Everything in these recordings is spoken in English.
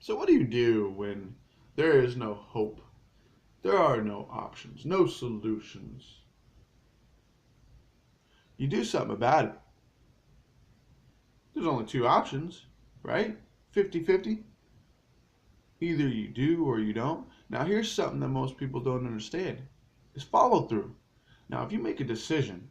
So what do you do when there is no hope? There are no options, no solutions. You do something about it. There's only two options, right? 50-50. Either you do or you don't. Now here's something that most people don't understand is follow through. Now if you make a decision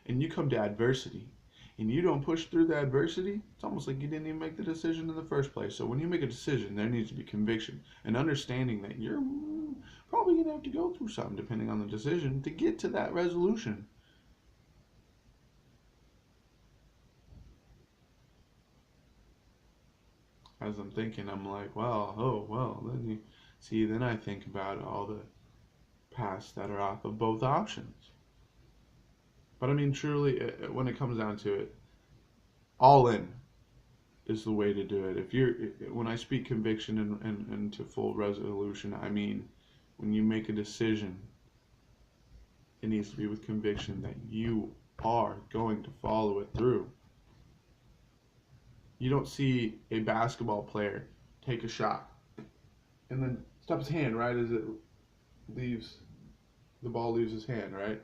and you come to adversity and you don't push through the adversity, it's almost like you didn't even make the decision in the first place. So when you make a decision, there needs to be conviction and understanding that you're probably going to have to go through something depending on the decision to get to that resolution. As I'm thinking, I'm like, well, oh, well, then you see, then I think about all the paths that are off of both options. But I mean, truly, when it comes down to it, all in is the way to do it. If you're, when I speak conviction and to full resolution, I mean, when you make a decision, it needs to be with conviction that you are going to follow it through. You don't see a basketball player take a shot and then stop his hand right as it leaves the ball leaves his hand, right?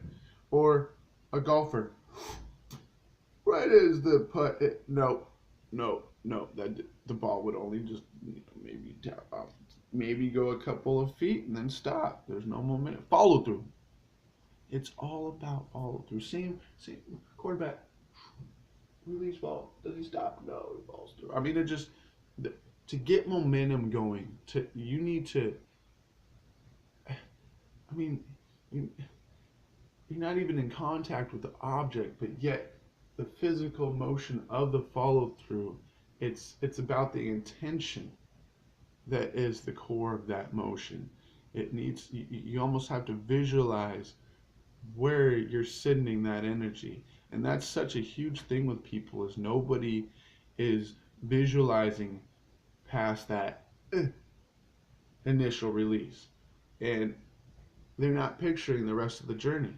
Or a golfer, right as the putt, no, no, no, that the ball would only just maybe tap off, maybe go a couple of feet and then stop. There's no momentum. Follow through. It's all about follow through. Same quarterback release ball. Does he stop? No, he falls through. I mean, it just to get momentum going. You need to. I mean, you, you're not even in contact with the object, but yet the physical motion of the follow through. It's about the intention that is the core of that motion. It needs you almost have to visualize where you're sending that energy, and that's such a huge thing with people is nobody is visualizing past that initial release, and they're not picturing the rest of the journey,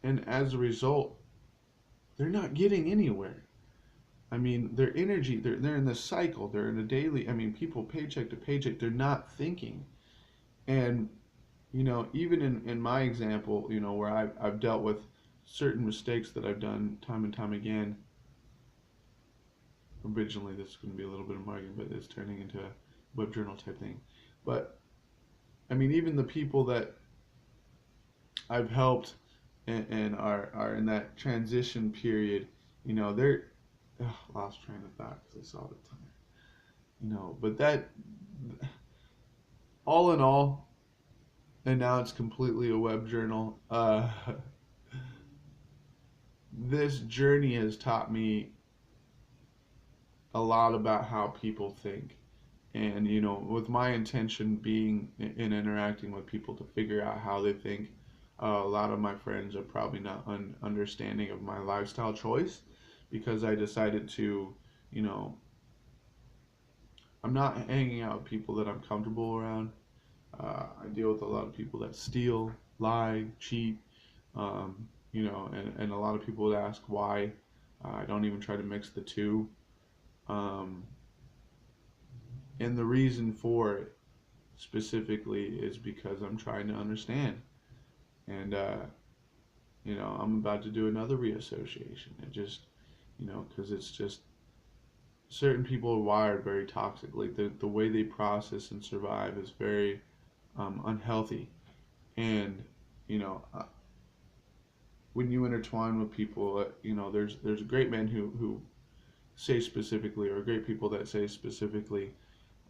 and as a result they're not getting anywhere. I mean, their energy, they're in this cycle, they're in a daily, I mean, people paycheck to paycheck, they're not thinking. And even in my example, where I've dealt with certain mistakes that I've done time and time again. Originally, this is going to be a little bit of marketing, but it's turning into a web journal type thing. But I mean, even the people that I've helped and are in that transition period, they're lost train of thought because I saw the time. But that all in all, and now it's completely a web journal. This journey has taught me a lot about how people think. And, with my intention being in interacting with people to figure out how they think, a lot of my friends are probably not understanding of my lifestyle choice because I decided to, you know, I'm not hanging out with people that I'm comfortable around. I deal with a lot of people that steal, lie, cheat, and a lot of people would ask why. I don't even try to mix the two. Um, and the reason for it specifically is because I'm trying to understand. And, I'm about to do another reassociation. It just, because it's just certain people are wired very toxically. The way they process and survive is very unhealthy. And, you know, uh, when you intertwine with people, there's great men who say specifically, or great people that say specifically,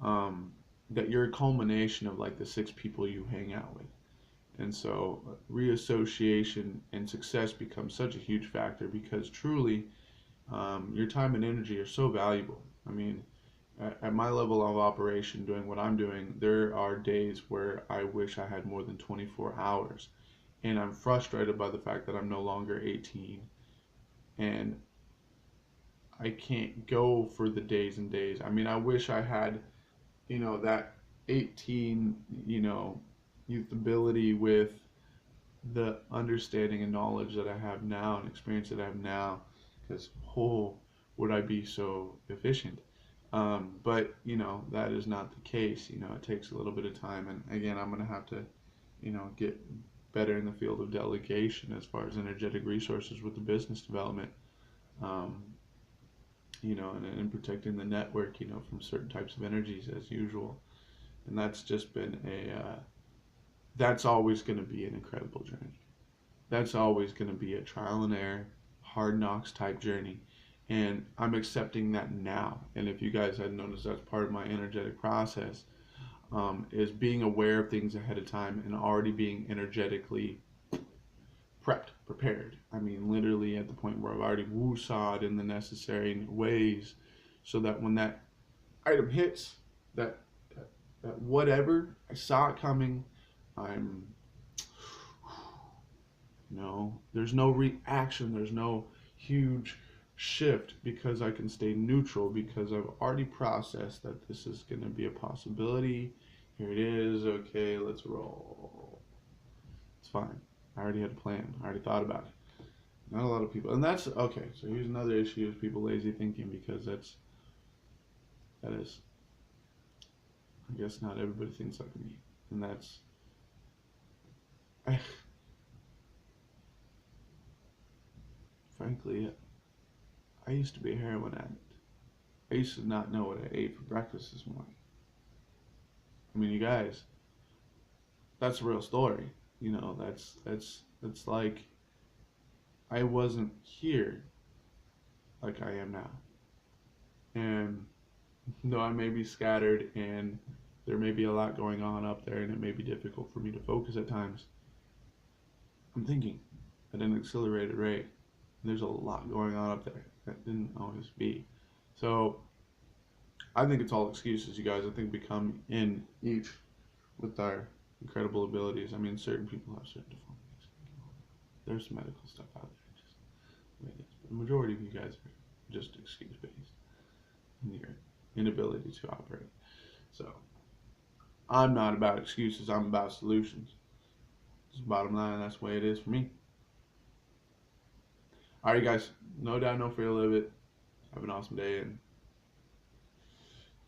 that you're a culmination of like the six people you hang out with. And so reassociation and success becomes such a huge factor because truly your time and energy are so valuable. I mean, at my level of operation, doing what I'm doing, there are days where I wish I had more than 24 hours. And I'm frustrated by the fact that I'm no longer 18 and I can't go for the days and days. I mean, I wish I had, that 18, youth ability with the understanding and knowledge that I have now and experience that I have now, because would I be so efficient? But that is not the case. It takes a little bit of time, and again, I'm gonna have to get better in the field of delegation as far as energetic resources with the business development. Um, and protecting the network, from certain types of energies as usual. And that's just been that's always going to be an incredible journey. That's always going to be a trial and error, hard knocks type journey. And I'm accepting that now. And if you guys had noticed, that's part of my energetic process, is being aware of things ahead of time and already being energetically prepared. I mean, literally at the point where I've already woo-sawed in the necessary ways so that when that item hits, that, that whatever, I saw it coming, I'm, there's no reaction, there's no huge shift because I can stay neutral because I've already processed that this is going to be a possibility. Here it is. Okay, let's roll. It's fine. I already had a plan. I already thought about it. Not a lot of people, and that's okay. So here's another issue: is people lazy thinking, because that is, I guess not everybody thinks like me, and that's, frankly, I used to be a heroin addict. I used to not know what I ate for breakfast this morning. I mean, you guys, that's a real story. That's like I wasn't here like I am now. And though I may be scattered and there may be a lot going on up there and it may be difficult for me to focus at times, I'm thinking at an accelerated rate. There's a lot going on up there that didn't always be. So I think it's all excuses, you guys. I think we come in each with our incredible abilities. I mean, certain people have certain deformities. There's some medical stuff out there, just the way it is. But the majority of you guys are just excuse based in your inability to operate. So I'm not about excuses. I'm about solutions. Just bottom line. That's the way it is for me. All right, guys. No doubt, no fear, live it. Have an awesome day, and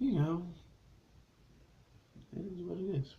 it is what it is.